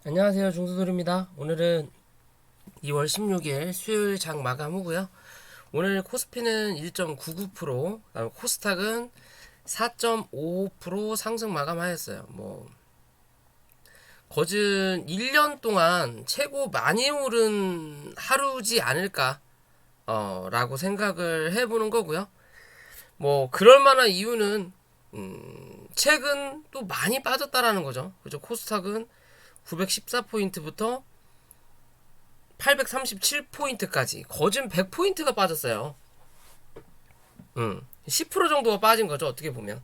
안녕하세요, 중수돌입니다. 오늘은 2월 16일 수요일 장 마감 후고요. 오늘 코스피는 1.99%, 그다음에 코스닥은 4.55% 상승 마감하였어요. 거진 1년 동안 최고 많이 오른 하루지 않을까 라고 생각을 해보는 거고요. 그럴 만한 이유는 최근 또 많이 빠졌다라는 거죠. 그죠? 코스닥은 914포인트부터 837포인트까지 거진 100포인트가 빠졌어요. 10% 정도가 빠진 거죠, 어떻게 보면.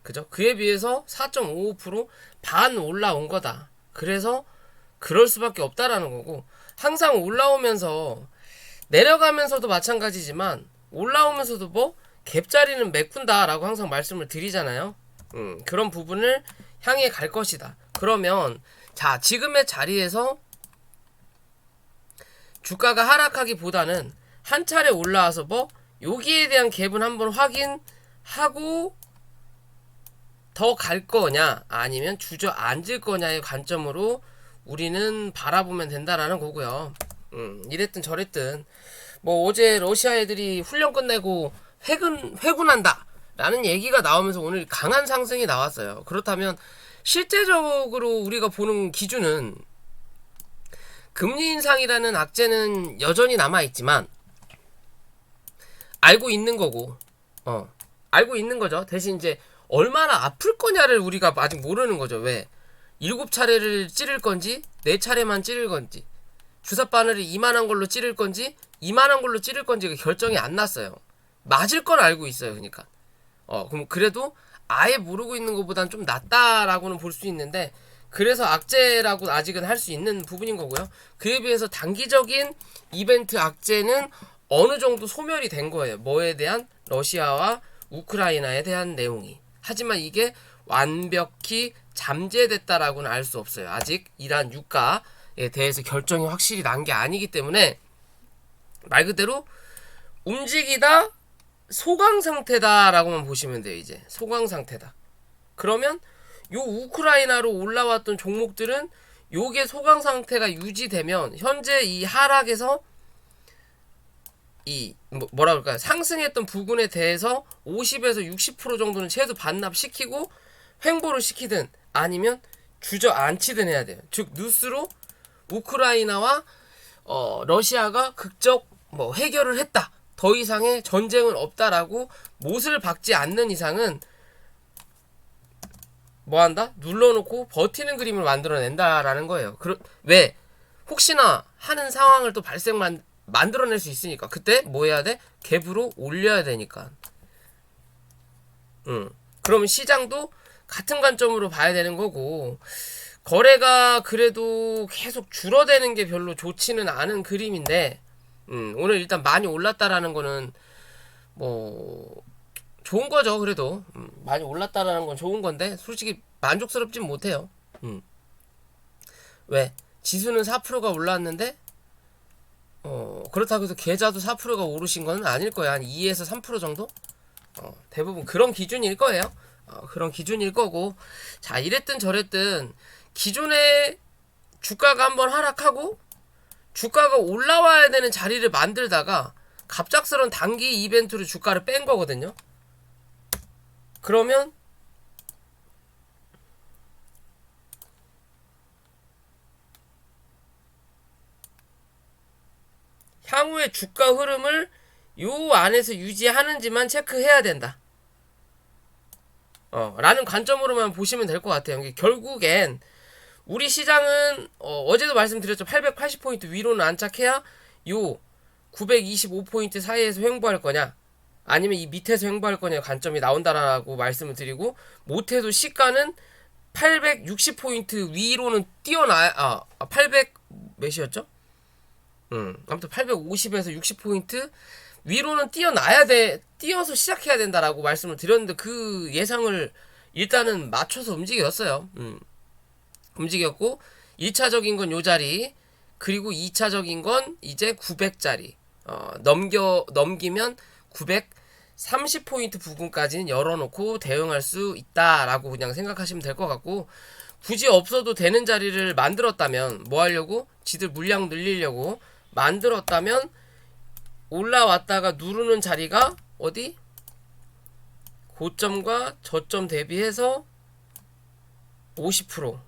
그죠? 그에 비해서 4.55%반 올라온 거다. 그래서 그럴 수밖에 없다라는 거고, 항상 올라오면서 내려가면서도 마찬가지지만 올라오면서도 갭자리는 메꾼다라고 항상 말씀을 드리잖아요. 그런 부분을 향해 갈 것이다. 그러면 자, 지금의 자리에서 주가가 하락하기보다는 한 차례 올라와서 여기에 대한 갭은 한번 확인하고 더 갈 거냐 아니면 주저앉을 거냐의 관점으로 우리는 바라보면 된다라는 거고요. 이랬든 저랬든 어제 러시아 애들이 훈련 끝내고 회군한다 라는 얘기가 나오면서 오늘 강한 상승이 나왔어요. 그렇다면 실제적으로 우리가 보는 기준은 금리 인상이라는 악재는 여전히 남아있지만 알고 있는 거고, 알고 있는 거죠. 대신 이제 얼마나 아플 거냐를 우리가 아직 모르는 거죠. 왜? 7차례를 찌를 건지 4차례만 찌를 건지 주사바늘을 이만한 걸로 찌를 건지 이만한 걸로 찌를 건지가 결정이 안 났어요. 맞을 건 알고 있어요. 그러니까 그럼 그래도 아예 모르고 있는 것보단 좀 낫다라고는 볼 수 있는데, 그래서 악재라고 아직은 할 수 있는 부분인 거고요. 그에 비해서 단기적인 이벤트 악재는 어느 정도 소멸이 된 거예요. 뭐에 대한? 러시아와 우크라이나에 대한 내용이. 하지만 이게 완벽히 잠재됐다라고는 알 수 없어요. 아직 이란 유가에 대해서 결정이 확실히 난 게 아니기 때문에 말 그대로 움직이다 소강 상태다라고만 보시면 돼요. 이제 소강 상태다. 그러면 요 우크라이나로 올라왔던 종목들은 요게 소강 상태가 유지되면 현재 이 하락에서 이 뭐라 그럴까요? 상승했던 부분에 대해서 50에서 60% 정도는 최소 반납시키고 횡보를 시키든 아니면 주저앉히든 해야 돼요. 즉 뉴스로 우크라이나와 러시아가 극적 해결을 했다. 더 이상의 전쟁은 없다라고 못을 박지 않는 이상은 뭐한다? 눌러놓고 버티는 그림을 만들어낸다라는 거예요. 왜? 혹시나 하는 상황을 또 만들어낼 수 있으니까. 그때 뭐 해야 돼? 갭으로 올려야 되니까. 그러면 시장도 같은 관점으로 봐야 되는 거고, 거래가 그래도 계속 줄어드는 게 별로 좋지는 않은 그림인데, 오늘 일단 많이 올랐다라는 거는 좋은 거죠. 그래도 많이 올랐다라는 건 좋은 건데 솔직히 만족스럽진 못해요. 왜? 지수는 4%가 올랐는데 그렇다고 해서 계좌도 4%가 오르신 건 아닐 거야. 한 2에서 3% 정도? 대부분 그런 기준일 거예요. 그런 기준일 거고, 자, 이랬든 저랬든 기존에 주가가 한번 하락하고 주가가 올라와야 되는 자리를 만들다가 갑작스런 단기 이벤트로 주가를 뺀 거거든요. 그러면 향후의 주가 흐름을 요 안에서 유지하는지만 체크해야 된다. 라는 관점으로만 보시면 될 것 같아요. 결국엔 우리 시장은 어제도 말씀드렸죠. 880포인트 위로는 안착해야 요 925포인트 사이에서 횡보할 거냐 아니면 이 밑에서 횡보할 거냐 관점이 나온다라고 말씀을 드리고, 못해도 시가는 860포인트 위로는 뛰어나야 800 몇이었죠? 아무튼 850에서 60포인트 위로는 뛰어서 시작해야 된다라고 말씀을 드렸는데 그 예상을 일단은 맞춰서 움직였어요. 움직였고 1차적인 건 요 자리, 그리고 2차적인 건 이제 900짜리 넘기면 930포인트 부근까지는 열어놓고 대응할 수 있다라고 그냥 생각하시면 될 것 같고, 굳이 없어도 되는 자리를 만들었다면 뭐 하려고? 지들 물량 늘리려고 만들었다면 올라왔다가 누르는 자리가 어디? 고점과 저점 대비해서 50%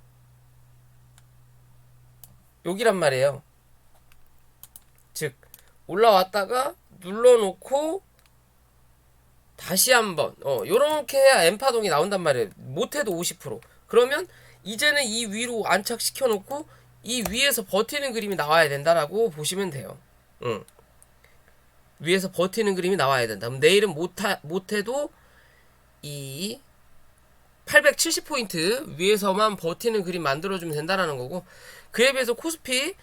여기란 말이에요. 즉 올라왔다가 눌러놓고 다시 한번 요렇게 해야 N파동이 나온단 말이에요. 못해도 50%. 그러면 이제는 이 위로 안착시켜 놓고 이 위에서 버티는 그림이 나와야 된다라고 보시면 돼요. 위에서 버티는 그림이 나와야 된다. 그럼 내일은 못해도 이 870포인트 위에서만 버티는 그림 만들어주면 된다라는 거고, 그에 비해서 코스피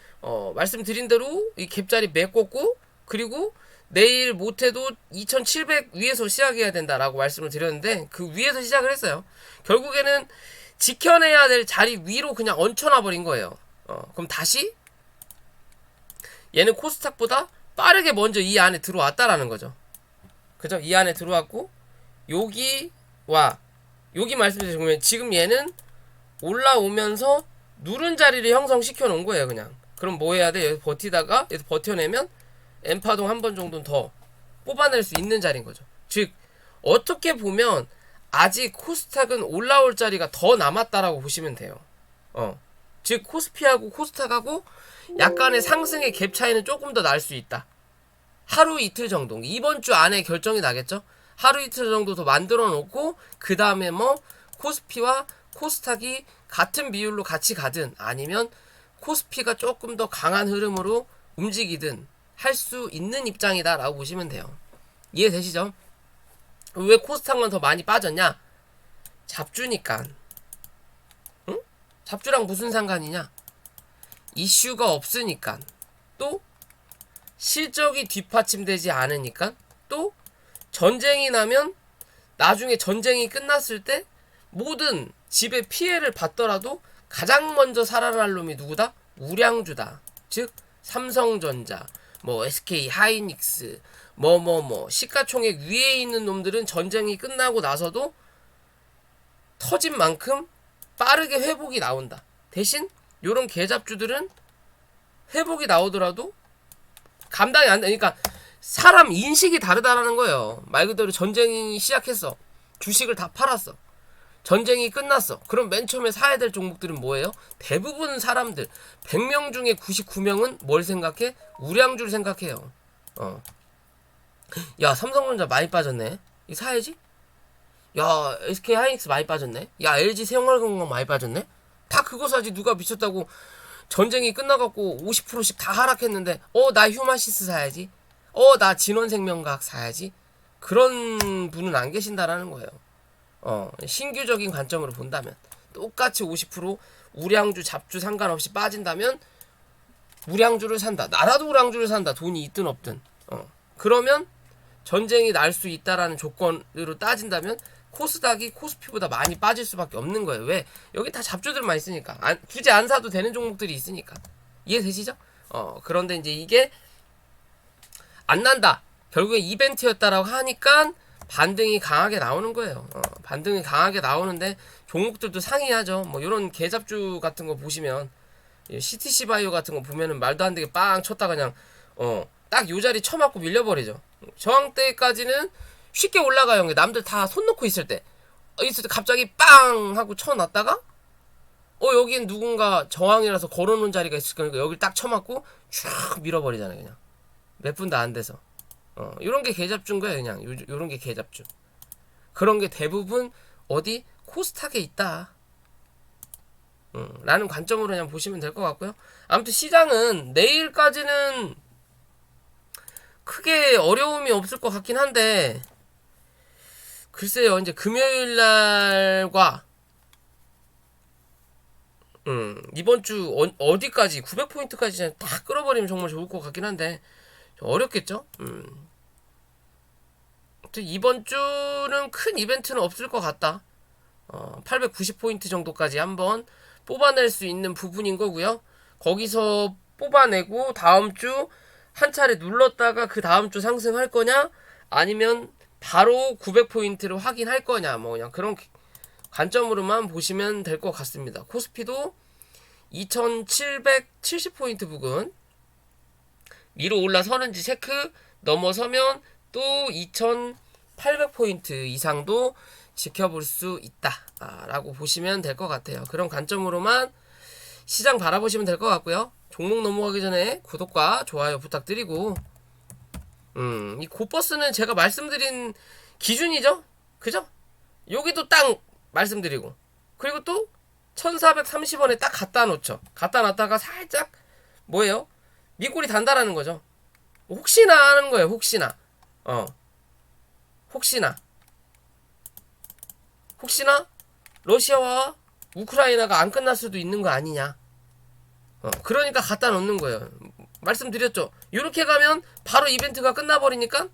말씀드린 대로 이 갭자리 메꿨고, 그리고 내일 못해도 2700 위에서 시작해야 된다라고 말씀을 드렸는데 그 위에서 시작을 했어요. 결국에는 지켜내야 될 자리 위로 그냥 얹혀놔 버린 거예요. 그럼 다시 얘는 코스닥보다 빠르게 먼저 이 안에 들어왔다라는 거죠. 그죠? 이 안에 들어왔고 여기와 여기 말씀드리면 지금 얘는 올라오면서 누른 자리를 형성시켜 놓은 거예요. 그냥 그럼 뭐 해야 돼? 여기서 버티다가 여기서 버텨내면 N파동 한 번 정도는 더 뽑아낼 수 있는 자리인 거죠. 즉 어떻게 보면 아직 코스닥은 올라올 자리가 더 남았다라고 보시면 돼요. 즉 코스피하고 코스닥하고 약간의 상승의 갭 차이는 조금 더 날 수 있다. 하루 이틀 정도, 이번 주 안에 결정이 나겠죠. 하루 이틀 정도 더 만들어 놓고 그 다음에 뭐 코스피와 코스닥이 같은 비율로 같이 가든 아니면 코스피가 조금 더 강한 흐름으로 움직이든 할 수 있는 입장이다 라고 보시면 돼요. 이해되시죠? 왜 코스닥만 더 많이 빠졌냐? 잡주니까. 응? 잡주랑 무슨 상관이냐? 이슈가 없으니까. 또 실적이 뒷받침되지 않으니까. 또 전쟁이 나면 나중에 전쟁이 끝났을 때 모든 집에 피해를 받더라도 가장 먼저 살아날 놈이 누구다? 우량주다. 즉 삼성전자, 뭐 SK 하이닉스, 시가총액 위에 있는 놈들은 전쟁이 끝나고 나서도 터진 만큼 빠르게 회복이 나온다. 대신 요런 개잡주들은 회복이 나오더라도 감당이 안 돼. 그러니까 사람 인식이 다르다라는 거예요. 말 그대로 전쟁이 시작했어. 주식을 다 팔았어. 전쟁이 끝났어. 그럼 맨 처음에 사야 될 종목들은 뭐예요? 대부분 사람들 100명 중에 99명은 뭘 생각해? 우량주를 생각해요. 야 삼성전자 많이 빠졌네. 이 사야지? 야 SK 하이닉스 많이 빠졌네. 야 LG 생활건강 많이 빠졌네. 다 그거 사지. 누가 미쳤다고 전쟁이 끝나갖고 50%씩 다 하락했는데 나 휴마시스 사야지. 나 진원생명과학 사야지. 그런 분은 안 계신다라는 거예요. 신규적인 관점으로 본다면 똑같이 50% 우량주 잡주 상관없이 빠진다면 우량주를 산다. 나라도 우량주를 산다. 돈이 있든 없든. 그러면 전쟁이 날 수 있다라는 조건으로 따진다면 코스닥이 코스피보다 많이 빠질 수밖에 없는 거예요. 왜? 여기 다 잡주들만 있으니까. 굳이 안 사도 되는 종목들이 있으니까. 이해되시죠? 그런데 이제 이게 안 난다. 결국에 이벤트였다라고 하니까 반등이 강하게 나오는 거예요. 반등이 강하게 나오는데 종목들도 상이하죠. 뭐 이런 개잡주 같은 거 보시면 CTC 바이오 같은 거 보면은 말도 안 되게 빵 쳤다 그냥 딱 요 자리 쳐맞고 밀려버리죠. 저항대까지는 쉽게 올라가요. 남들 다 손 놓고 있을 때 갑자기 빵 하고 쳐놨다가 여긴 누군가 저항이라서 걸어놓은 자리가 있을 거니까 여길 딱 쳐맞고 쫙 밀어버리잖아요. 그냥 몇 분도 안 돼서. 요런 게 개잡주인 거예요. 그냥 요런 게 개잡주. 그런 게 대부분 어디 코스닥에 있다 라는 관점으로 그냥 보시면 될 것 같고요. 아무튼 시장은 내일까지는 크게 어려움이 없을 것 같긴 한데 글쎄요. 이제 금요일날과 이번 주 어디까지 900포인트까지 다 끌어버리면 정말 좋을 것 같긴 한데 어렵겠죠? 이번 주는 큰 이벤트는 없을 것 같다. 890포인트 정도까지 한번 뽑아낼 수 있는 부분인 거고요. 거기서 뽑아내고 다음 주 한 차례 눌렀다가 그 다음 주 상승할 거냐 아니면 바로 900포인트를 확인할 거냐 뭐 그냥 그런 관점으로만 보시면 될 것 같습니다. 코스피도 2770포인트 부근 위로 올라서는지 체크, 넘어서면 또 2800포인트 이상도 지켜볼 수 있다 라고 보시면 될 것 같아요. 그런 관점으로만 시장 바라보시면 될 것 같고요. 종목 넘어가기 전에 구독과 좋아요 부탁드리고, 이 고버스는 제가 말씀드린 기준이죠, 그죠? 여기도 딱 말씀드리고, 그리고 또 1430원에 딱 갖다 놓죠. 갖다 놨다가 살짝 뭐예요? 밑골이 단다라는 거죠. 혹시나 하는 거예요. 혹시나 혹시나 러시아와 우크라이나가 안 끝날 수도 있는 거 아니냐. 그러니까 갖다 놓는 거예요. 말씀드렸죠. 이렇게 가면 바로 이벤트가 끝나버리니까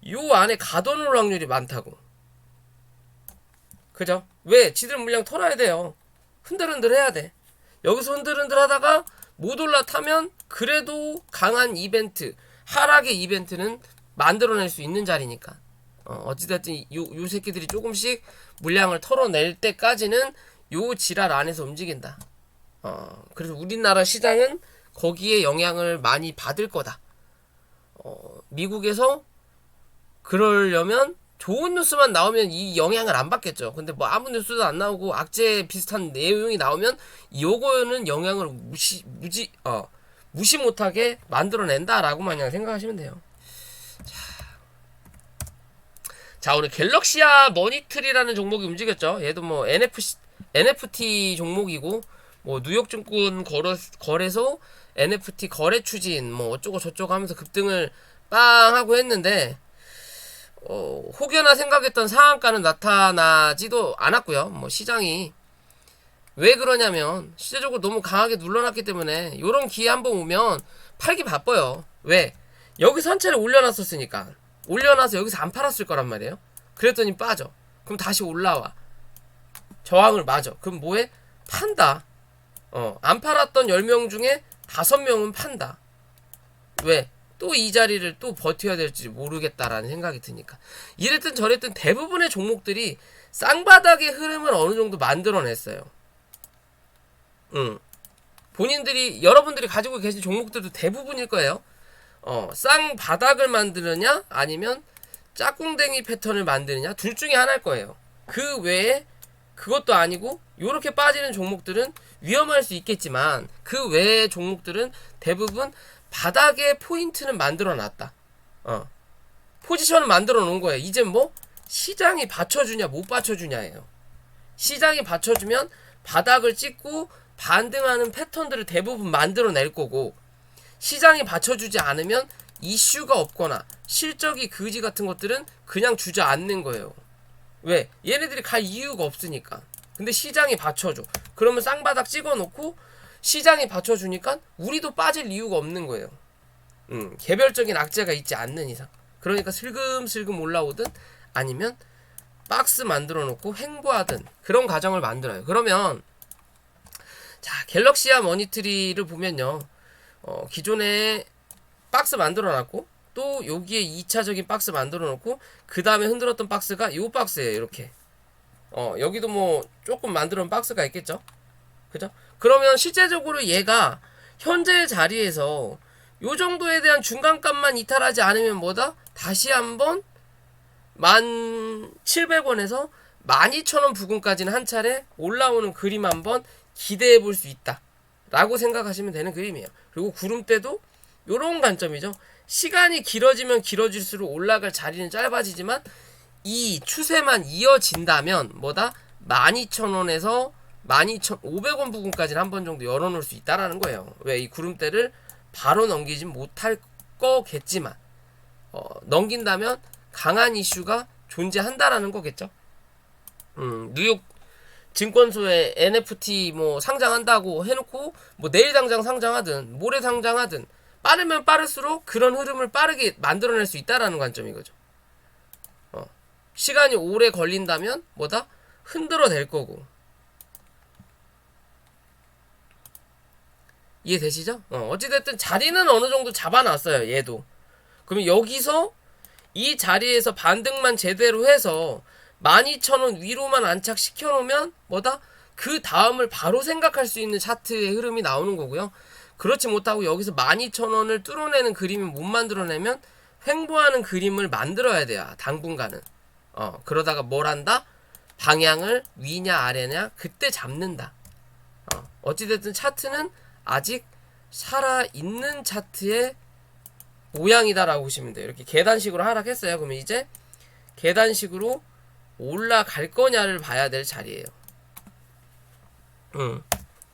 요 안에 가둬놓을 확률이 많다고. 그죠? 왜? 지들 물량 털어야 돼요. 흔들흔들 해야 돼. 여기서 흔들흔들 하다가 못 올라타면 그래도 강한 이벤트, 하락의 이벤트는 만들어낼 수 있는 자리니까. 어찌됐든 요 새끼들이 조금씩 물량을 털어낼 때까지는 요 지랄 안에서 움직인다. 그래서 우리나라 시장은 거기에 영향을 많이 받을 거다. 미국에서 그러려면 좋은 뉴스만 나오면 이 영향을 안 받겠죠. 근데 뭐 아무 뉴스도 안 나오고 악재 비슷한 내용이 나오면 요거는 영향을 무시 못하게 만들어낸다라고만 그냥 생각하시면 돼요. 자, 오늘 갤럭시아 머니트리라는 종목이 움직였죠. 얘도 뭐 NFT 종목이고, 뭐 뉴욕증권 거래소 NFT 거래 추진 뭐 어쩌고 저쩌고 하면서 급등을 빵 하고 했는데, 혹여나 생각했던 상한가는 나타나지도 않았고요. 뭐 시장이 왜 그러냐면 시대적으로 너무 강하게 눌러놨기 때문에 요런 기회 한번 오면 팔기 바빠요. 왜? 여기서 한 차례 올려놨었으니까. 올려놔서 여기서 안 팔았을 거란 말이에요. 그랬더니 빠져. 그럼 다시 올라와. 저항을 맞아. 그럼 뭐해? 판다. 안 팔았던 10명 중에 5명은 판다. 왜? 또 이 자리를 또 버텨야 될지 모르겠다라는 생각이 드니까. 이랬든 저랬든 대부분의 종목들이 쌍바닥의 흐름을 어느 정도 만들어냈어요. 여러분들이 가지고 계신 종목들도 대부분일 거예요. 쌍바닥을 만드느냐 아니면 짝꿍댕이 패턴을 만드느냐, 둘 중에 하나일 거예요. 그 외에 그것도 아니고 요렇게 빠지는 종목들은 위험할 수 있겠지만 그 외의 종목들은 대부분 바닥에 포인트는 만들어 놨다. 포지션을 만들어 놓은 거예요. 이제 뭐 시장이 받쳐주냐 못 받쳐주냐예요. 시장이 받쳐주면 바닥을 찍고 반등하는 패턴들을 대부분 만들어 낼 거고, 시장이 받쳐주지 않으면 이슈가 없거나 실적이 그지 같은 것들은 그냥 주저앉는 거예요. 왜? 얘네들이 갈 이유가 없으니까. 근데 시장이 받쳐줘. 그러면 쌍바닥 찍어놓고 시장이 받쳐주니까 우리도 빠질 이유가 없는 거예요. 개별적인 악재가 있지 않는 이상. 그러니까 슬금슬금 올라오든 아니면 박스 만들어 놓고 횡보하든 그런 과정을 만들어요. 그러면 자, 갤럭시아 머니트리를 보면요, 기존에 박스 만들어 놨고 또 여기에 2차적인 박스 만들어 놓고 그 다음에 흔들었던 박스가 요 박스예요. 이렇게 여기도 뭐 조금 만들어 놓은 박스가 있겠죠. 그죠? 그러면 실제적으로 얘가 현재 자리에서 요 정도에 대한 중간값만 이탈하지 않으면 뭐다? 다시 한번 1700원에서 12000원 부근까지는 한 차례 올라오는 그림 한번 기대해 볼 수 있다 라고 생각하시면 되는 그림이에요. 그리고 구름대도 요런 관점이죠. 시간이 길어지면 길어질수록 올라갈 자리는 짧아지지만 이 추세만 이어진다면 뭐다? 12000원에서 12500원 부근까지는 한 번 정도 열어놓을 수 있다라는 거예요. 왜? 이 구름대를 바로 넘기진 못할 거겠지만 넘긴다면 강한 이슈가 존재한다라는 거겠죠. 뉴욕 증권소에 NFT 뭐 상장한다고 해놓고 뭐 내일 당장 상장하든 모레 상장하든 빠르면 빠를수록 그런 흐름을 빠르게 만들어낼 수 있다라는 관점이거죠. 시간이 오래 걸린다면 뭐다? 흔들어낼 거고. 이해되시죠? 어찌됐든 자리는 어느 정도 잡아놨어요. 얘도. 그러면 여기서 이 자리에서 반등만 제대로 해서 12,000원 위로만 안착시켜 놓으면 뭐다? 그 다음을 바로 생각할 수 있는 차트의 흐름이 나오는 거고요. 그렇지 못하고 여기서 12,000원을 뚫어내는 그림을 못 만들어내면 횡보하는 그림을 만들어야 돼요. 당분간은. 그러다가 뭘 한다? 방향을 위냐 아래냐 그때 잡는다. 어찌됐든 차트는 아직 살아있는 차트의 모양이다라고 보시면 돼요. 이렇게 계단식으로 하락했어요. 그러면 이제 계단식으로 올라갈 거냐를 봐야 될 자리예요.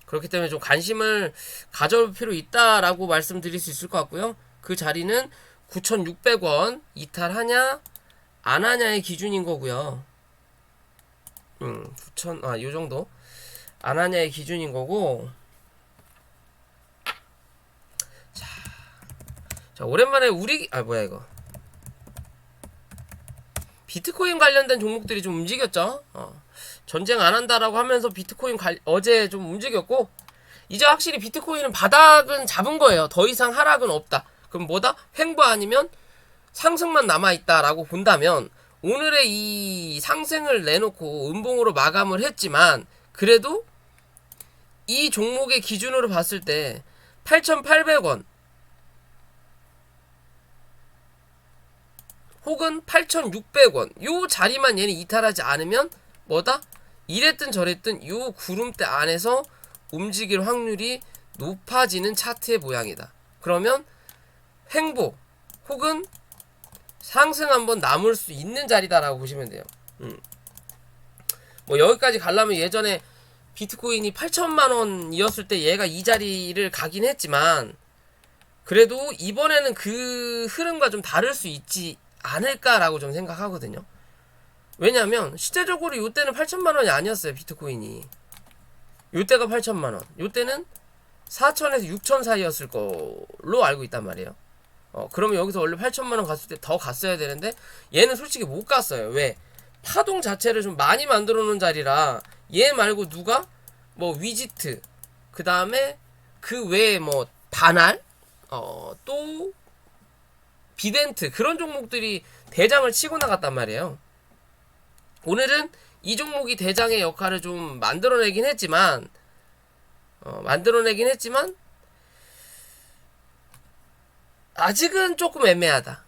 그렇기 때문에 좀 관심을 가져볼 필요 있다라고 말씀드릴 수 있을 것 같고요. 그 자리는 9,600원 이탈하냐 안 하냐의 기준인 거고요. 9,000 요 정도 안 하냐의 기준인 거고. 자, 오랜만에 뭐야 이거. 비트코인 관련된 종목들이 좀 움직였죠. 전쟁 안 한다라고 하면서 비트코인 어제 좀 움직였고, 이제 확실히 비트코인은 바닥은 잡은 거예요. 더 이상 하락은 없다. 그럼 뭐다? 횡보 아니면 상승만 남아있다라고 본다면, 오늘의 이 상승을 내놓고 음봉으로 마감을 했지만, 그래도 이 종목의 기준으로 봤을 때 8,800원 혹은 8,600원 요 자리만 얘는 이탈하지 않으면 뭐다? 이랬든 저랬든 요 구름대 안에서 움직일 확률이 높아지는 차트의 모양이다. 그러면 횡보 혹은 상승 한번 남을 수 있는 자리다라고 보시면 돼요. 뭐 여기까지 가려면 예전에 비트코인이 8천만원이었을 때 얘가 이 자리를 가긴 했지만, 그래도 이번에는 그 흐름과 좀 다를 수 있지 않을까라고 좀 생각하거든요. 왜냐면 실제적으로 이때는 8천만원이 아니었어요. 비트코인이 이때가 8천만원, 이때는 4천에서 6천 사이였을 걸로 알고 있단 말이에요. 그러면 여기서 원래 8천만원 갔을 때 더 갔어야 되는데 얘는 솔직히 못 갔어요. 왜? 파동 자체를 좀 많이 만들어 놓은 자리라. 얘 말고 누가 뭐 위지트, 그 다음에 그 외에 뭐 다날, 또 비덴트, 그런 종목들이 대장을 치고 나갔단 말이에요. 오늘은 이 종목이 대장의 역할을 좀 만들어내긴 했지만 아직은 조금 애매하다.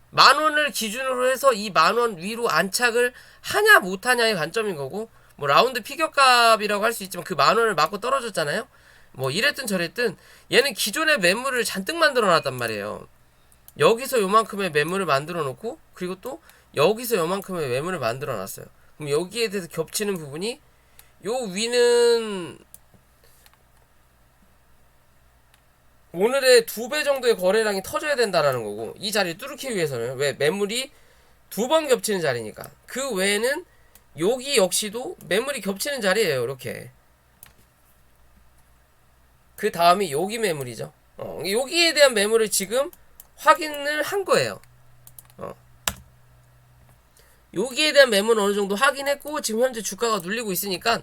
만원을 기준으로 해서 이 만원 위로 안착을 하냐 못하냐의 관점인 거고, 뭐 라운드 피겨값이라고 할 수 있지만 그 만원을 맞고 떨어졌잖아요. 뭐 이랬든 저랬든 얘는 기존의 매물을 잔뜩 만들어 놨단 말이에요. 여기서 요만큼의 매물을 만들어 놓고, 그리고 또 여기서 요만큼의 매물을 만들어 놨어요. 그럼 여기에 대해서 겹치는 부분이, 요 위는 오늘의 2배 정도의 거래량이 터져야 된다라는 거고, 이 자리를 뚫기 위해서는 왜? 매물이 2번 겹치는 자리니까. 그 외에는 여기 역시도 매물이 겹치는 자리예요. 이렇게. 그 다음이 여기 매물이죠. 여기에 대한 매물을 지금 확인을 한 거예요. 여기에 대한 매물은 어느 정도 확인했고, 지금 현재 주가가 눌리고 있으니까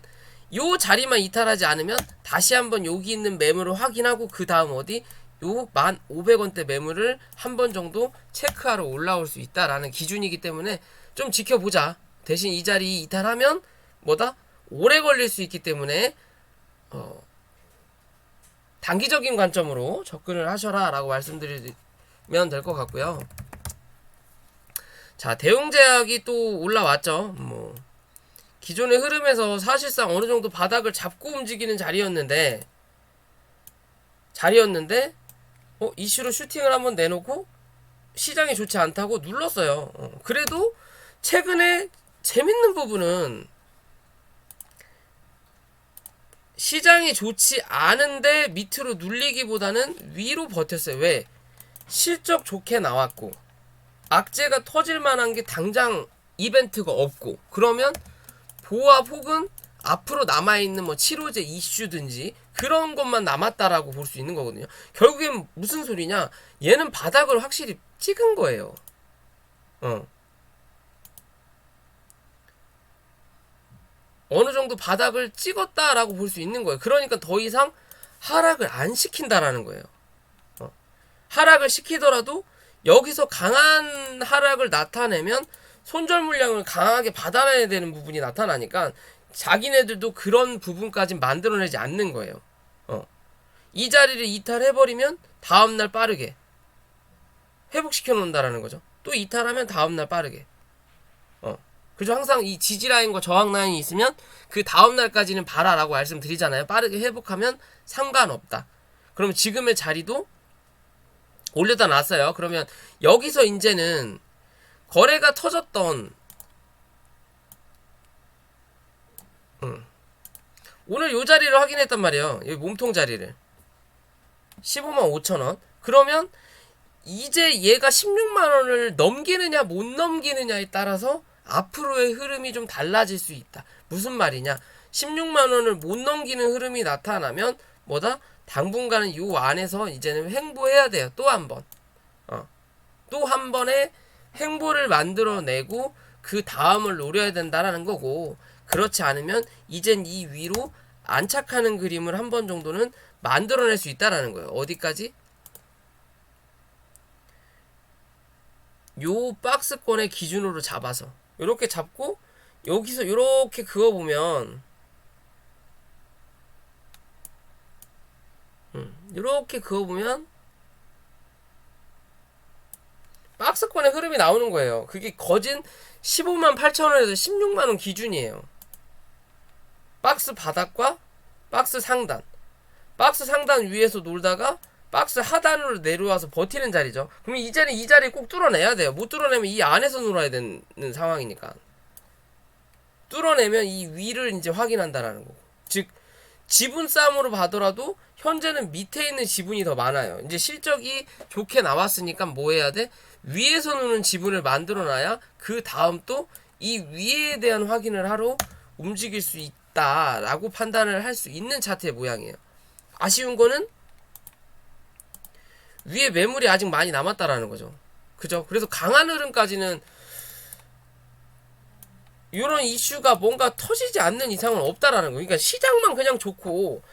요 자리만 이탈하지 않으면 다시 한번 여기 있는 매물을 확인하고, 그 다음 어디? 요 1,500원대 매물을 한 번 정도 체크하러 올라올 수 있다라는 기준이기 때문에 좀 지켜보자. 대신 이 자리 이탈하면 뭐다? 오래 걸릴 수 있기 때문에 단기적인 관점으로 접근을 하셔라 라고 말씀드리면 될 것 같고요. 자, 대웅제약이 또 올라왔죠. 뭐 기존의 흐름에서 사실상 어느 정도 바닥을 잡고 움직이는 자리였는데 이슈로 슈팅을 한번 내놓고 시장이 좋지 않다고 눌렀어요. 그래도 최근에 재밌는 부분은 시장이 좋지 않은데 밑으로 눌리기보다는 위로 버텼어요. 왜? 실적 좋게 나왔고 악재가 터질 만한 게 당장 이벤트가 없고, 그러면 보합 혹은 앞으로 남아있는 뭐 치료제 이슈든지 그런 것만 남았다라고 볼 수 있는 거거든요. 결국엔 무슨 소리냐? 얘는 바닥을 확실히 찍은 거예요. 어느 정도 바닥을 찍었다라고 볼 수 있는 거예요. 그러니까 더 이상 하락을 안 시킨다라는 거예요. 하락을 시키더라도 여기서 강한 하락을 나타내면 손절 물량을 강하게 받아내야 되는 부분이 나타나니까 자기네들도 그런 부분까지 만들어내지 않는 거예요. 이 자리를 이탈해버리면 다음날 빠르게 회복시켜 놓는다라는 거죠. 또 이탈하면 다음날 빠르게. 그죠? 항상 이 지지라인과 저항라인이 있으면 그 다음날까지는 봐라라고 말씀드리잖아요. 빠르게 회복하면 상관없다. 그러면 지금의 자리도 올려다 놨어요. 그러면 여기서 이제는 거래가 터졌던 오늘 요 자리를 확인했단 말이에요. 이 몸통 자리를 15만 5천원. 그러면 이제 얘가 16만원을 넘기느냐 못 넘기느냐에 따라서 앞으로의 흐름이 좀 달라질 수 있다. 무슨 말이냐, 16만원을 못 넘기는 흐름이 나타나면 뭐다? 당분간은 요 안에서 이제는 횡보해야 돼요. 또 한 번. 또 한 번의 횡보를 만들어내고 그 다음을 노려야 된다라는 거고, 그렇지 않으면 이젠 이 위로 안착하는 그림을 한 번 정도는 만들어낼 수 있다라는 거예요. 어디까지? 요 박스권의 기준으로 잡아서 이렇게 잡고 여기서 이렇게 그어보면 이렇게 그어보면 박스권의 흐름이 나오는 거예요. 그게 거진 15만 8천원에서 16만원 기준이에요. 박스 바닥과 박스 상단, 박스 상단 위에서 놀다가 박스 하단으로 내려와서 버티는 자리죠. 그러면 이 자리 꼭 뚫어내야 돼요. 못 뚫어내면 이 안에서 놀아야 되는 상황이니까. 뚫어내면 이 위를 이제 확인한다라는 거고. 즉 지분 싸움으로 봐더라도 현재는 밑에 있는 지분이 더 많아요. 이제 실적이 좋게 나왔으니까 뭐 해야 돼? 위에서 노는 지분을 만들어놔야 그 다음 또 이 위에 대한 확인을 하러 움직일 수 있다라고 판단을 할 수 있는 차트의 모양이에요. 아쉬운 거는 위에 매물이 아직 많이 남았다라는 거죠. 그죠? 그래서 강한 흐름까지는 이런 이슈가 뭔가 터지지 않는 이상은 없다라는 거. 그러니까 시장만 그냥 좋고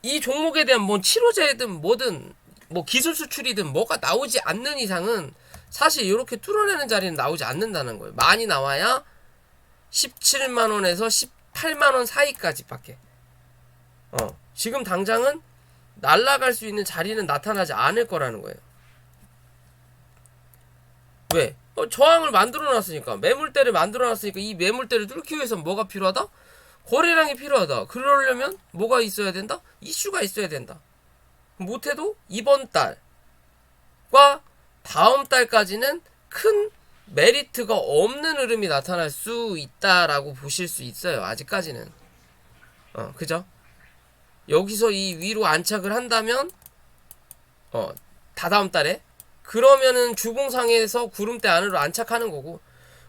이 종목에 대한 뭐 치료제든 뭐든 뭐 기술 수출이든 뭐가 나오지 않는 이상은 사실 이렇게 뚫어내는 자리는 나오지 않는다는 거예요. 많이 나와야 17만원에서 18만원 사이까지밖에. 지금 당장은 날아갈 수 있는 자리는 나타나지 않을 거라는 거예요. 왜? 저항을 만들어놨으니까, 매물대를 만들어놨으니까 이 매물대를 뚫기 위해서 뭐가 필요하다? 거래량이 필요하다. 그러려면 뭐가 있어야 된다? 이슈가 있어야 된다. 못해도 이번 달과 다음 달까지는 큰 메리트가 없는 흐름이 나타날 수 있다라고 보실 수 있어요. 아직까지는. 그죠? 여기서 이 위로 안착을 한다면 다다음 달에 그러면은 주봉상에서 구름대 안으로 안착하는 거고,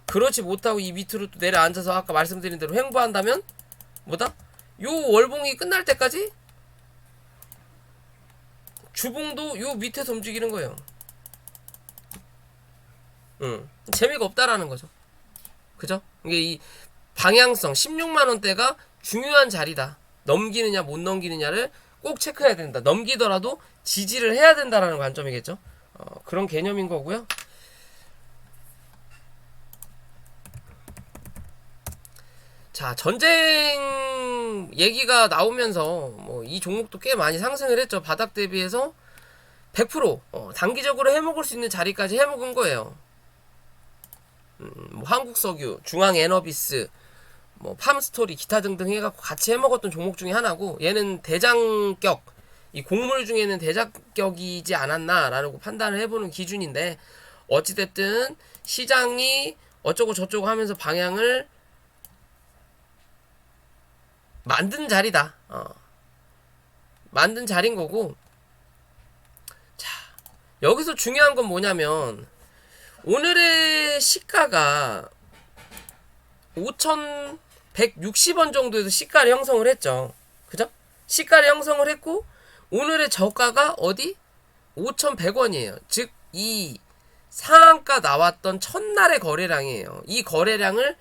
그렇지 못하고 이 밑으로 또 내려앉아서 아까 말씀드린 대로 횡보한다면 뭐다? 요 월봉이 끝날 때까지 주봉도 요 밑에서 움직이는 거예요. 재미가 없다라는 거죠. 그죠? 이게 이 방향성 16만원대가 중요한 자리다. 넘기느냐 못 넘기느냐를 꼭 체크해야 된다. 넘기더라도 지지를 해야 된다라는 관점이겠죠. 그런 개념인 거고요. 자, 전쟁 얘기가 나오면서 뭐 이 종목도 꽤 많이 상승을 했죠. 바닥 대비해서 100% 단기적으로 해먹을 수 있는 자리까지 해먹은 거예요. 뭐 한국석유, 중앙에너비스, 뭐 팜스토리, 기타 등등 해갖고 같이 해먹었던 종목 중에 하나고, 얘는 대장격, 이 곡물 중에는 대장격이지 않았나라고 판단을 해보는 기준인데, 어찌됐든 시장이 어쩌고 저쩌고 하면서 방향을 만든 자리다. 만든 자리인 거고. 자, 여기서 중요한 건 뭐냐면 오늘의 시가가 5,160원 정도에서 시가를 형성을 했죠. 그죠? 시가를 형성을 했고 오늘의 저가가 어디? 5,100원이에요. 즉 이 상한가 나왔던 첫날의 거래량이에요. 이 거래량을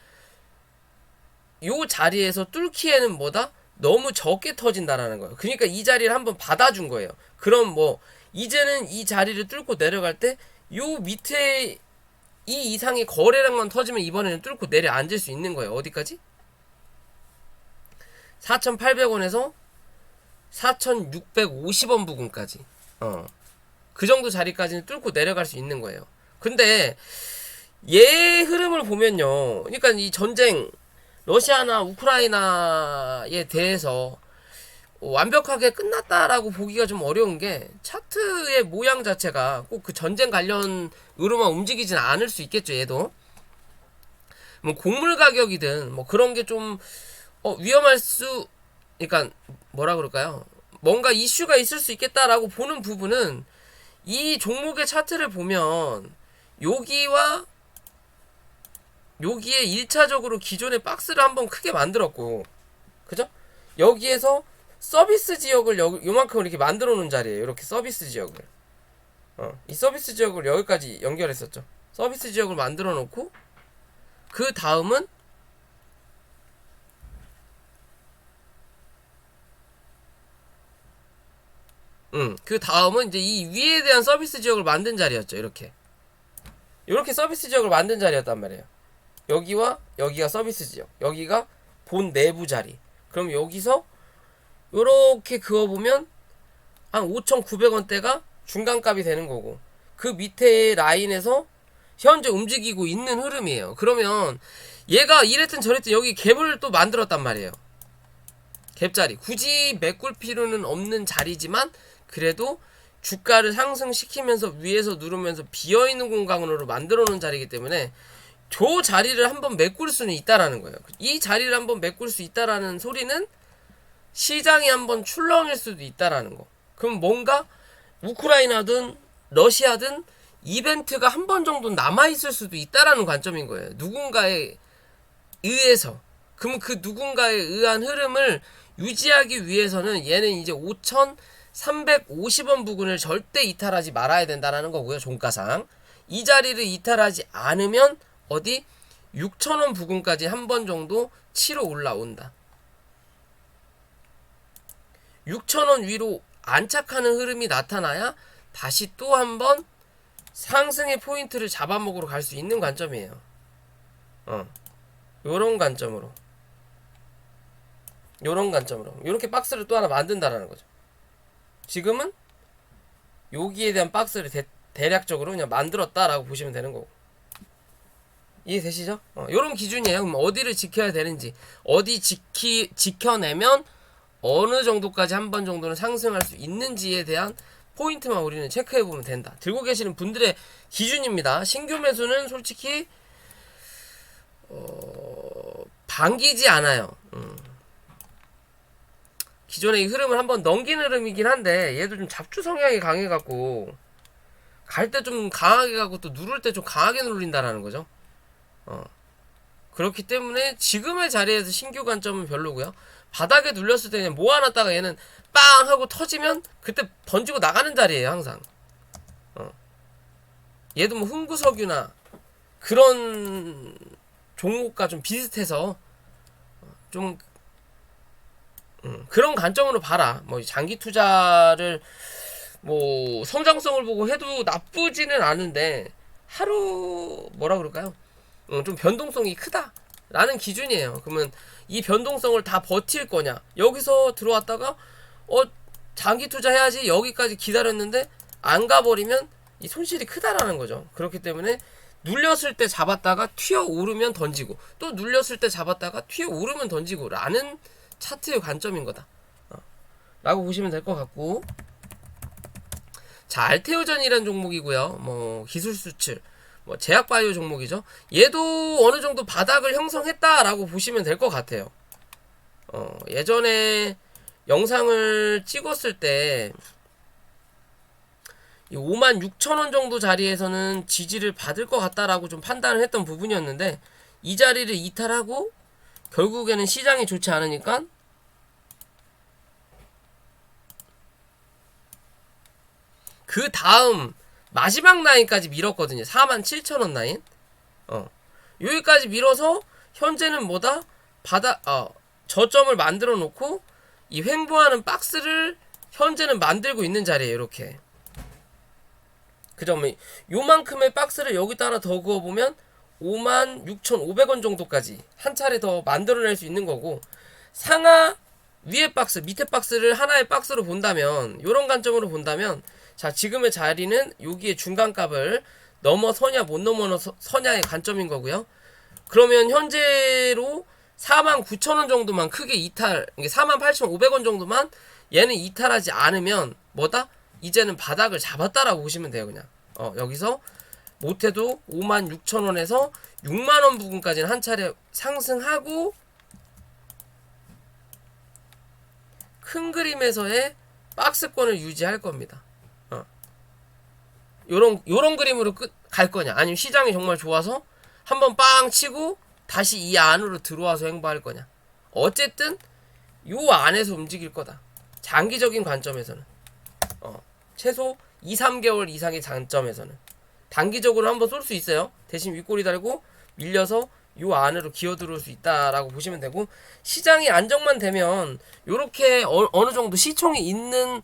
요 자리에서 뚫기에는 뭐다? 너무 적게 터진다라는 거예요. 그러니까 이 자리를 한번 받아준 거예요. 그럼 뭐 이제는 이 자리를 뚫고 내려갈 때 요 밑에 이 이상의 거래량만 터지면 이번에는 뚫고 내려앉을 수 있는 거예요. 어디까지? 4,800원에서 4,650원 부근까지. 그 정도 자리까지는 뚫고 내려갈 수 있는 거예요. 근데 얘 흐름을 보면요. 그러니까 이 전쟁 러시아나 우크라이나에 대해서 완벽하게 끝났다라고 보기가 좀 어려운 게 차트의 모양 자체가 꼭 그 전쟁 관련으로만 움직이진 않을 수 있겠죠. 얘도 뭐 곡물 가격이든 뭐 그런 게 좀 위험할 수, 그러니까 뭐라 그럴까요? 뭔가 이슈가 있을 수 있겠다라고 보는 부분은 이 종목의 차트를 보면 여기와 여기에 1차적으로 기존의 박스를 한번 크게 만들었고, 그죠? 여기에서 서비스 지역을 요만큼 이렇게 만들어 놓은 자리예요. 이렇게 서비스 지역을. 이 서비스 지역을 여기까지 연결했었죠. 서비스 지역을 만들어 놓고, 그 다음은 그 다음은 이제 이 위에 대한 서비스 지역을 만든 자리였죠. 이렇게 서비스 지역을 만든 자리였단 말이에요. 여기와 여기가 서비스 지역, 여기가 본 내부 자리. 그럼 여기서 요렇게 그어보면 한 5,900원대가 중간값이 되는 거고, 그 밑에 라인에서 현재 움직이고 있는 흐름이에요. 그러면 얘가 이랬든 저랬든 여기 갭을 또 만들었단 말이에요. 갭자리. 굳이 메꿀 필요는 없는 자리지만 그래도 주가를 상승시키면서 위에서 누르면서 비어있는 공간으로 만들어 놓은 자리이기 때문에 저 자리를 한번 메꿀 수는 있다라는 거예요. 이 자리를 한번 메꿀 수 있다라는 소리는 시장이 한번 출렁일 수도 있다라는 거. 그럼 뭔가 우크라이나든 러시아든 이벤트가 한 번 정도 남아있을 수도 있다라는 관점인 거예요. 누군가에 의해서. 그럼 그 누군가에 의한 흐름을 유지하기 위해서는 얘는 이제 5,350원 부근을 절대 이탈하지 말아야 된다라는 거고요. 종가상. 이 자리를 이탈하지 않으면 어디 6,000원 부근까지 한 번 정도 치러 올라온다. 6,000원 위로 안착하는 흐름이 나타나야 다시 또 한 번 상승의 포인트를 잡아먹으러 갈 수 있는 관점이에요. 요런 관점으로 요렇게 박스를 또 하나 만든다라는 거죠. 지금은 여기에 대한 박스를 대략적으로 그냥 만들었다라고 보시면 되는 거고. 이해되시죠? 요런 기준이에요. 그럼 어디를 지켜야 되는지, 어디 지켜내면 어느 정도까지 한 번 정도는 상승할 수 있는지에 대한 포인트만 우리는 체크해보면 된다. 들고 계시는 분들의 기준입니다. 신규 매수는 솔직히 반기지 않아요. 기존의 이 흐름을 한번 넘긴 흐름이긴 한데 얘도 좀 잡주 성향이 강해갖고 갈 때 좀 강하게 가고 또 누를 때 좀 강하게 누른다라는 거죠. 그렇기 때문에 지금의 자리에서 신규 관점은 별로고요. 바닥에 눌렸을 때 그냥 모아놨다가 얘는 빵 하고 터지면 그때 던지고 나가는 자리예요. 항상. 얘도 뭐 흥구석유나 그런 종목과 좀 비슷해서 좀 그런 관점으로 봐라. 뭐 장기 투자를 뭐 성장성을 보고 해도 나쁘지는 않은데 하루 뭐라 그럴까요? 좀 변동성이 크다라는 기준이에요. 그러면 이 변동성을 다 버틸 거냐? 여기서 들어왔다가 장기 투자해야지 여기까지 기다렸는데 안 가버리면 이 손실이 크다라는 거죠. 그렇기 때문에 눌렸을 때 잡았다가 튀어 오르면 던지고, 또 눌렸을 때 잡았다가 튀어 오르면 던지고 라는 차트의 관점인 거다 라고 보시면 될 것 같고, 자, 알테오전이라는 종목이고요. 뭐 기술 수출, 뭐 제약바이오 종목이죠. 얘도 어느 정도 바닥을 형성했다라고 보시면 될 것 같아요. 예전에 영상을 찍었을 때 56,000원 정도 자리에서는 지지를 받을 것 같다라고 좀 판단을 했던 부분이었는데, 이 자리를 이탈하고 결국에는 시장이 좋지 않으니까 그 다음 마지막 라인까지 밀었거든요. 47,000원 라인. 여기까지 밀어서 현재는 뭐다? 저점을 만들어 놓고 이 횡보하는 박스를 현재는 만들고 있는 자리에요. 이렇게 그죠? 뭐 요만큼의 박스를 여기다 하나 더 그어보면 56,500원 정도까지 한 차례 더 만들어낼 수 있는 거고, 상하 위에 박스 밑에 박스를 하나의 박스로 본다면, 요런 관점으로 본다면, 자 지금의 자리는 여기에 중간값을 넘어서냐 못 넘어서냐의 관점인 거고요. 그러면 현재로 49,000원 정도만 크게 이탈, 48,500원 정도만 얘는 이탈하지 않으면 뭐다? 이제는 바닥을 잡았다라고 보시면 돼요. 그냥 여기서 못해도 56,000원에서 6만원 부근까지는 한 차례 상승하고, 큰 그림에서의 박스권을 유지할 겁니다. 요런 그림으로 갈 거냐, 아니면 시장이 정말 좋아서 한번 빵 치고 다시 이 안으로 들어와서 행보할 거냐. 어쨌든 요 안에서 움직일 거다. 장기적인 관점에서는 최소 2-3개월 이상의 관점에서는 단기적으로 한번 쏠 수 있어요. 대신 윗꼬리 달고 밀려서 요 안으로 기어 들어올 수 있다라고 보시면 되고, 시장이 안정만 되면 요렇게 어느 정도 시총이 있는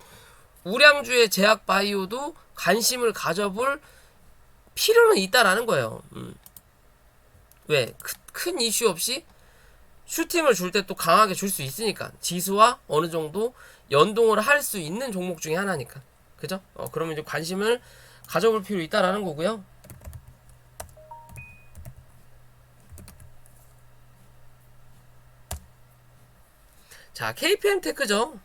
우량주의 제약 바이오도 관심을 가져볼 필요는 있다라는 거예요. 왜? 큰 이슈 없이 슈팅을 줄 때 또 강하게 줄 수 있으니까, 지수와 어느 정도 연동을 할 수 있는 종목 중에 하나니까. 그죠? 그러면 이제 관심을 가져볼 필요 있다라는 거고요. 자, KPM테크죠.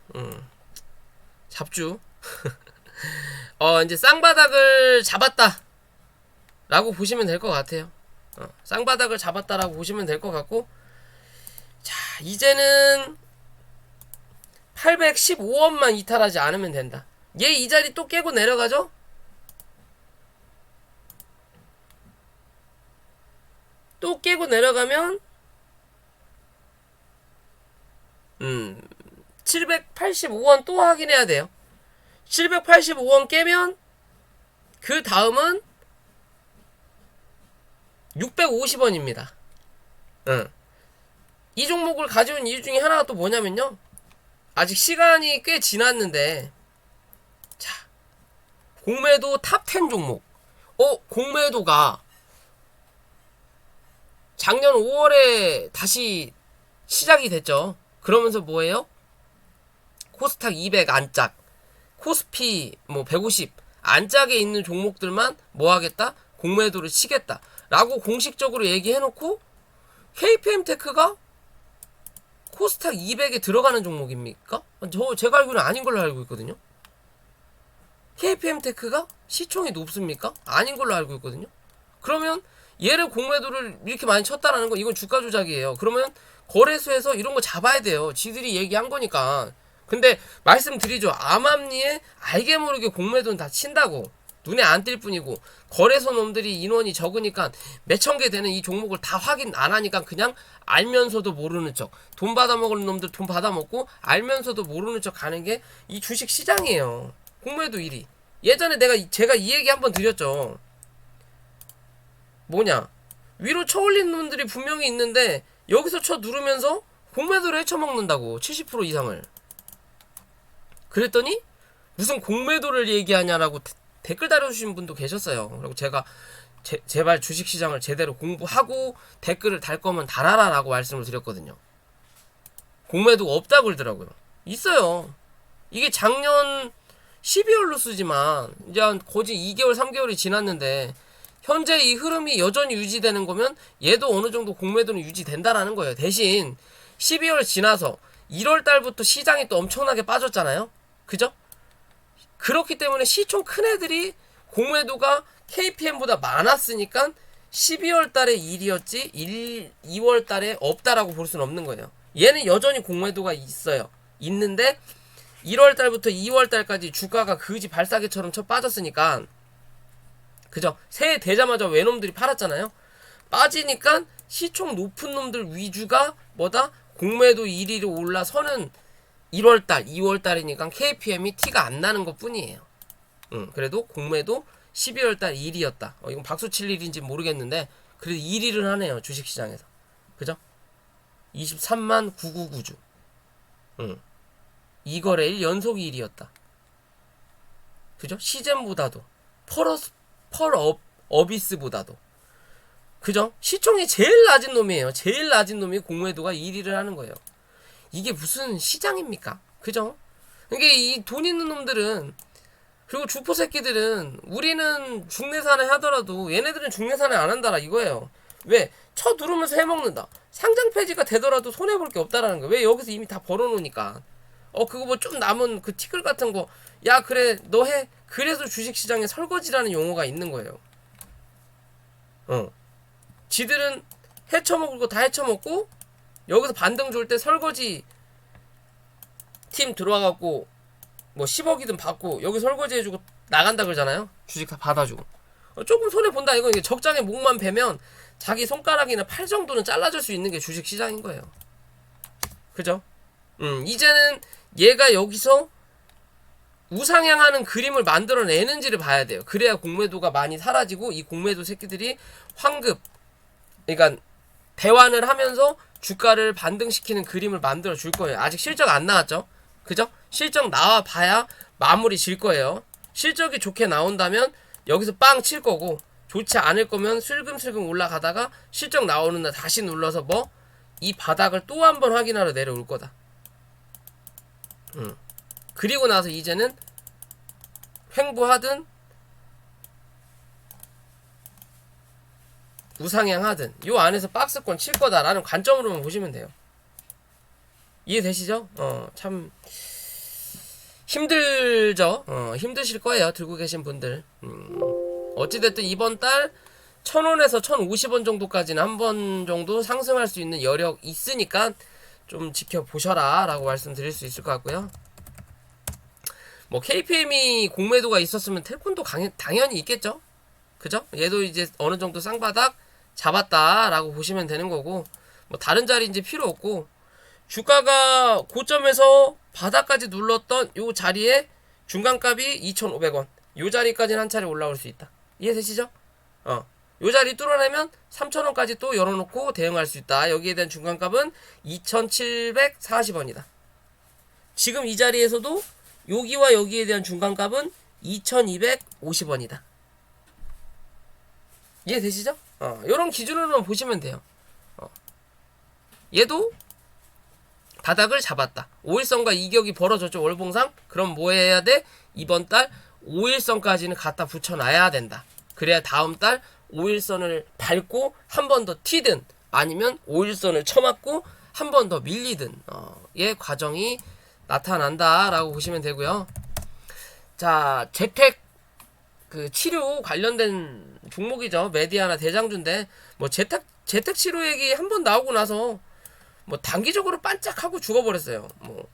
잡주. 이제 쌍바닥을 잡았다 라고 보시면 될 것 같아요. 쌍바닥을 잡았다라고 보시면 될 것 같고, 자 이제는 815원만 이탈하지 않으면 된다. 얘 이 자리 또 깨고 내려가죠? 또 깨고 내려가면 785원 또 확인해야 돼요. 785원 깨면 그 다음은 650원입니다. 이 종목을 가져온 이유 중에 하나가 또 뭐냐면요, 아직 시간이 꽤 지났는데, 자 공매도 탑10 종목. 공매도가 작년 5월에 다시 시작이 됐죠. 그러면서 뭐예요? 코스닥 200 안짝, 코스피 150 안짝에 있는 종목들만 뭐하겠다? 공매도를 치겠다 라고 공식적으로 얘기해놓고, KPM테크가 코스닥 200에 들어가는 종목입니까? 제가 알기로는 아닌 걸로 알고 있거든요. KPM테크가 시총이 높습니까? 아닌 걸로 알고 있거든요. 그러면 얘를 공매도를 이렇게 많이 쳤다라는 거, 이건 주가 조작이에요. 그러면 거래소에서 이런 거 잡아야 돼요. 지들이 얘기한 거니까. 근데 말씀드리죠, 암암리에 알게 모르게 공매도는 다 친다고. 눈에 안 띌 뿐이고, 거래소 놈들이 인원이 적으니까 몇천 개 되는 이 종목을 다 확인 안 하니까 그냥 알면서도 모르는 척, 돈 받아먹을 놈들 돈 받아먹고 알면서도 모르는 척 가는 게 이 주식 시장이에요. 공매도 1위. 예전에 제가 이 얘기 한번 드렸죠. 뭐냐, 위로 쳐올린 놈들이 분명히 있는데 여기서 쳐 누르면서 공매도를 헤쳐먹는다고. 70% 이상을. 그랬더니 무슨 공매도를 얘기하냐라고 댓글 달아주신 분도 계셨어요. 그리고 제가 제발 주식시장을 제대로 공부하고 댓글을 달 거면 달아라 라고 말씀을 드렸거든요. 공매도가 없다고 그러더라고요. 있어요. 이게 작년 12월 뉴스지만 이제 한 거의 2개월 3개월이 지났는데, 현재 이 흐름이 여전히 유지되는 거면 얘도 어느 정도 공매도는 유지된다라는 거예요. 대신 12월 지나서 1월 달부터 시장이 또 엄청나게 빠졌잖아요. 그죠? 그렇기 때문에 시총 큰 애들이 공매도가 KPM보다 많았으니까 12월 달에 1이었지 2월 달에 없다라고 볼 수는 없는 거예요. 얘는 여전히 공매도가 있어요. 있는데 1월 달부터 2월 달까지 주가가 그지 발사계처럼 쳐 빠졌으니까, 그죠? 새해 되자마자 외놈들이 팔았잖아요. 빠지니까 시총 높은 놈들 위주가 뭐다? 공매도 1위로 올라서는 1월달, 2월달이니까 KPM이 티가 안 나는 것 뿐이에요. 그래도 공매도 12월달 1위였다. 이건 박수 칠 일인지 모르겠는데, 그래도 1위를 하네요, 주식시장에서. 그죠? 23만 9999주. 2거래일 연속 1위였다. 그죠? 시젠보다도 어비스보다도. 그죠? 시총이 제일 낮은 놈이에요. 제일 낮은 놈이 공매도가 1위를 하는 거예요. 이게 무슨 시장입니까? 그죠? 이게 이 돈 있는 놈들은, 그리고 주포 새끼들은, 우리는 중내산에 하더라도 얘네들은 중내산에 안 한다라 이거예요. 왜? 쳐 누르면서 해먹는다. 상장 폐지가 되더라도 손해볼 게 없다라는 거예요. 왜? 여기서 이미 다 벌어놓으니까. 그거 뭐 좀 남은 그 티끌 같은 거, 야, 그래, 너 해. 그래서 주식시장에 설거지라는 용어가 있는 거예요. 지들은 헤쳐먹을 거 다 헤쳐먹고, 여기서 반등 줄 때 설거지 팀 들어와갖고, 뭐 10억이든 받고, 여기 설거지 해주고 나간다 그러잖아요? 주식 다 받아주고. 조금 손해본다. 이거 적장에 목만 베면 자기 손가락이나 팔 정도는 잘라줄 수 있는 게 주식 시장인 거예요. 그죠? 이제는 얘가 여기서 우상향하는 그림을 만들어내는지를 봐야 돼요. 그래야 공매도가 많이 사라지고 이 공매도 새끼들이 환급, 그러니까 대환을 하면서 주가를 반등시키는 그림을 만들어 줄 거예요. 아직 실적 안 나왔죠? 그죠? 실적 나와 봐야 마무리 질 거예요. 실적이 좋게 나온다면 여기서 빵 칠 거고, 좋지 않을 거면 슬금슬금 올라가다가 실적 나오는 날 다시 눌러서 뭐 이 바닥을 또 한 번 확인하러 내려올 거다. 그리고 나서 이제는 횡보하든 우상향하든 요 안에서 박스권 칠 거다라는 관점으로만 보시면 돼요. 이해되시죠? 참 힘들죠? 힘드실 거예요. 들고 계신 분들. 어찌됐든 이번 달 1000원에서 1050원 정도까지는 한 번 정도 상승할 수 있는 여력 있으니까 좀 지켜보셔라 라고 말씀드릴 수 있을 것 같고요. 뭐 KPM이 공매도가 있었으면 텔콘도 당연히 있겠죠? 그죠? 얘도 이제 어느 정도 쌍바닥 잡았다 라고 보시면 되는 거고, 뭐 다른 자리 이제 필요 없고, 주가가 고점에서 바닥까지 눌렀던 요 자리에 중간값이 2,500원, 요 자리까지는 한 차례 올라올 수 있다. 이해되시죠? 요 자리 뚫어내면 3,000원까지 또 열어놓고 대응할 수 있다. 여기에 대한 중간값은 2,740원이다. 지금 이 자리에서도 여기와 여기에 대한 중간값은 2,250원이다. 이해되시죠? 요런 기준으로만 보시면 돼요. 얘도 바닥을 잡았다. 5일선과 이격이 벌어졌죠, 월봉상? 그럼 뭐 해야 돼? 이번 달 5일선까지는 갖다 붙여놔야 된다. 그래야 다음 달 5일선을 밟고 한 번 더 튀든, 아니면 5일선을 쳐맞고 한 번 더 밀리든, 의 과정이 나타난다라고 보시면 되고요. 자, 재택 그 치료 관련된 종목이죠. 메디아나 대장주인데, 뭐 재택 치료 얘기 한 번 나오고 나서 뭐 단기적으로 반짝하고 죽어버렸어요. 뭐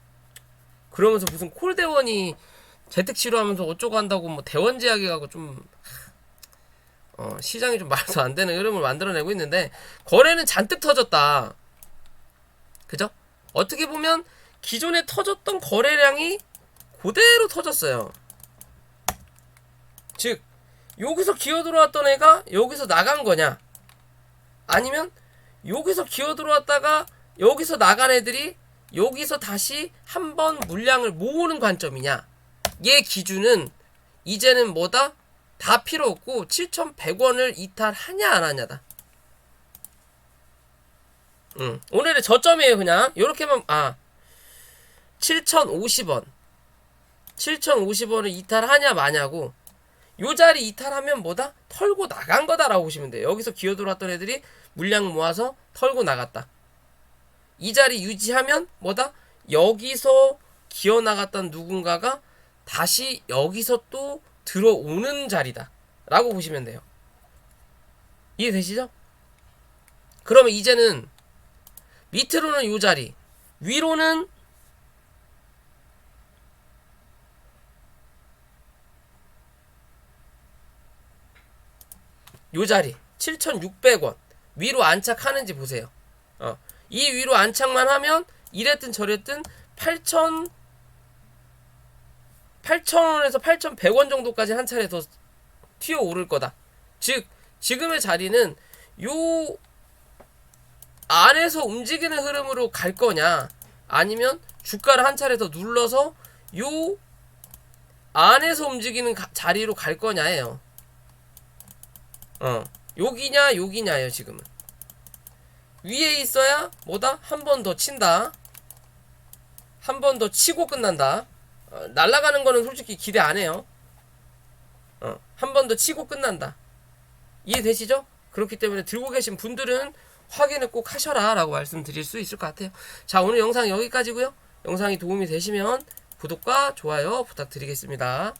그러면서 무슨 콜대원이 재택 치료하면서 어쩌고 한다고 뭐 대원 제약이 가고 좀 시장이 좀 말도 안 되는 흐름을 만들어내고 있는데, 거래는 잔뜩 터졌다. 그죠? 어떻게 보면 기존에 터졌던 거래량이 그대로 터졌어요. 즉 여기서 기어 들어왔던 애가 여기서 나간 거냐, 아니면 여기서 기어 들어왔다가 여기서 나간 애들이 여기서 다시 한번 물량을 모으는 관점이냐, 얘 기준은 이제는 뭐다? 다 필요 없고 7,100원을 이탈하냐 안 하냐다. 오늘의 저점이에요. 그냥 요렇게만 7,050원 7,050원을 이탈하냐 마냐고, 요 자리 이탈하면 뭐다? 털고 나간 거다라고 보시면 돼요. 여기서 기어 들어왔던 애들이 물량 모아서 털고 나갔다. 이 자리 유지하면 뭐다? 여기서 기어 나갔던 누군가가 다시 여기서 또 들어오는 자리다 라고 보시면 돼요. 이해되시죠? 그러면 이제는 밑으로는 요 자리, 위로는 요 자리 7,600원 위로 안착하는지 보세요. 이 위로 안착만 하면 이랬든 저랬든 8,000원에서 8,100원 정도까지 한 차례 더 튀어오를 거다. 즉 지금의 자리는 요 안에서 움직이는 흐름으로 갈 거냐, 아니면 주가를 한 차례 더 눌러서 요 안에서 움직이는 자리로 갈 거냐예요. 여기냐 여기냐예요. 지금은 위에 있어야 뭐다? 한 번 더 친다. 한 번 더 치고 끝난다. 날아가는 거는 솔직히 기대 안 해요. 한 번 더 치고 끝난다. 이해되시죠? 그렇기 때문에 들고 계신 분들은 확인을 꼭 하셔라 라고 말씀드릴 수 있을 것 같아요. 자, 오늘 영상 여기까지고요. 영상이 도움이 되시면 구독과 좋아요 부탁드리겠습니다.